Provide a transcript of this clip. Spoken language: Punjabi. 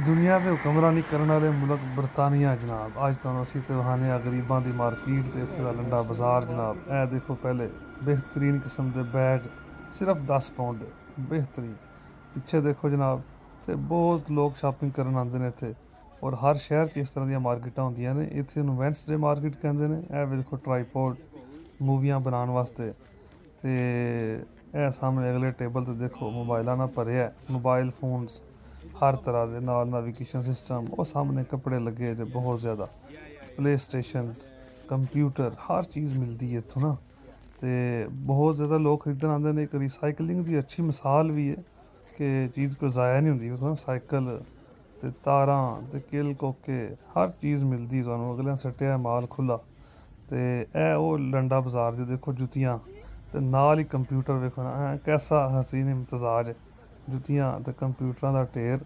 ਦੁਨੀਆ ਦੇ ਹੁਕਮਰਾਨੀ ਕਰਨ ਵਾਲੇ ਮੁਲਕ ਬਰਤਾਨੀਆ ਜਨਾਬ। ਅੱਜ ਤੁਹਾਨੂੰ ਅਸੀਂ ਤੇ ਵਹਾਨੇ ਆ ਗਰੀਬਾਂ ਦੀ ਮਾਰਕੀਟ ਤੇ ਇੱਥੇ ਦਾ ਲੰਡਾ ਬਾਜ਼ਾਰ ਜਨਾਬ। ਇਹ ਦੇਖੋ ਪਹਿਲੇ ਬਿਹਤਰੀਨ ਕਿਸਮ ਦੇ ਬੈਗ ਸਿਰਫ 10 ਪਾਉਂਡ ਦੇ ਬਿਹਤਰੀਨ। ਪਿੱਛੇ ਦੇਖੋ ਜਨਾਬ, ਤੇ ਬਹੁਤ ਲੋਕ ਸ਼ਾਪਿੰਗ ਕਰਨ ਆਉਂਦੇ ਨੇ ਇੱਥੇ। ਔਰ ਹਰ ਸ਼ਹਿਰ 'ਚ ਇਸ ਤਰ੍ਹਾਂ ਦੀਆਂ ਮਾਰਕੀਟਾਂ ਹੁੰਦੀਆਂ ਨੇ। ਇੱਥੇ ਨੂੰ ਵੈਂਸਡੇ ਮਾਰਕੀਟ ਕਹਿੰਦੇ ਨੇ। ਇਹ ਵੇਖੋ ਟਰਾਈਪੋਡ ਮੂਵੀਆਂ ਬਣਾਉਣ ਵਾਸਤੇ। ਤੇ ਇਹ ਸਾਹਮਣੇ ਅਗਲੇ ਟੇਬਲ ਤੇ ਦੇਖੋ ਮੋਬਾਈਲਾਂ ਨਾਲ ਭਰਿਆ, ਮੋਬਾਈਲ ਫੋਨਸ ਹਰ ਤਰ੍ਹਾਂ ਦੇ ਨਾਲ ਨੈਵੀਗੇਸ਼ਨ ਸਿਸਟਮ। ਉਹ ਸਾਹਮਣੇ ਕੱਪੜੇ ਲੱਗੇ ਜੇ ਬਹੁਤ ਜ਼ਿਆਦਾ, ਪਲੇ ਸਟੇਸ਼ਨਸ, ਕੰਪਿਊਟਰ, ਹਰ ਚੀਜ਼ ਮਿਲਦੀ ਹੈ ਇੱਥੋਂ ਨਾ। ਤੇ ਬਹੁਤ ਜ਼ਿਆਦਾ ਲੋਕ ਖਰੀਦਣ ਆਉਂਦੇ ਨੇ। ਇੱਕ ਰੀਸਾਈਕਲਿੰਗ ਦੀ ਅੱਛੀ ਮਿਸਾਲ ਵੀ ਹੈ ਕਿ ਚੀਜ਼ ਕੋਈ ਜ਼ਾਇਆ ਨਹੀਂ ਹੁੰਦੀ। ਵੇਖੋ ਨਾ, ਸਾਈਕਲ ਤੇ ਤਾਰਾਂ ਤੇ ਕਿਲ ਕੋਕੇ ਹਰ ਚੀਜ਼ ਮਿਲਦੀ ਤੁਹਾਨੂੰ। ਅਗਲਿਆਂ ਸੱਟਿਆ ਮਾਲ ਖੁੱਲ੍ਹਾ। ਤੇ ਇਹ ਉਹ ਲੰਡਾ ਬਾਜ਼ਾਰ 'ਚ ਦੇਖੋ ਜੁੱਤੀਆਂ ਤੇ ਨਾਲ ਹੀ ਕੰਪਿਊਟਰ। ਵੇਖੋ ਨਾ ਕੈਸਾ ਹਸੀਨ ਇਮਤਜ਼ਾਜ ਹੈ, ਜੁੱਤੀਆਂ ਤੇ ਕੰਪਿਊਟਰਾਂ ਦਾ ਢੇਰ।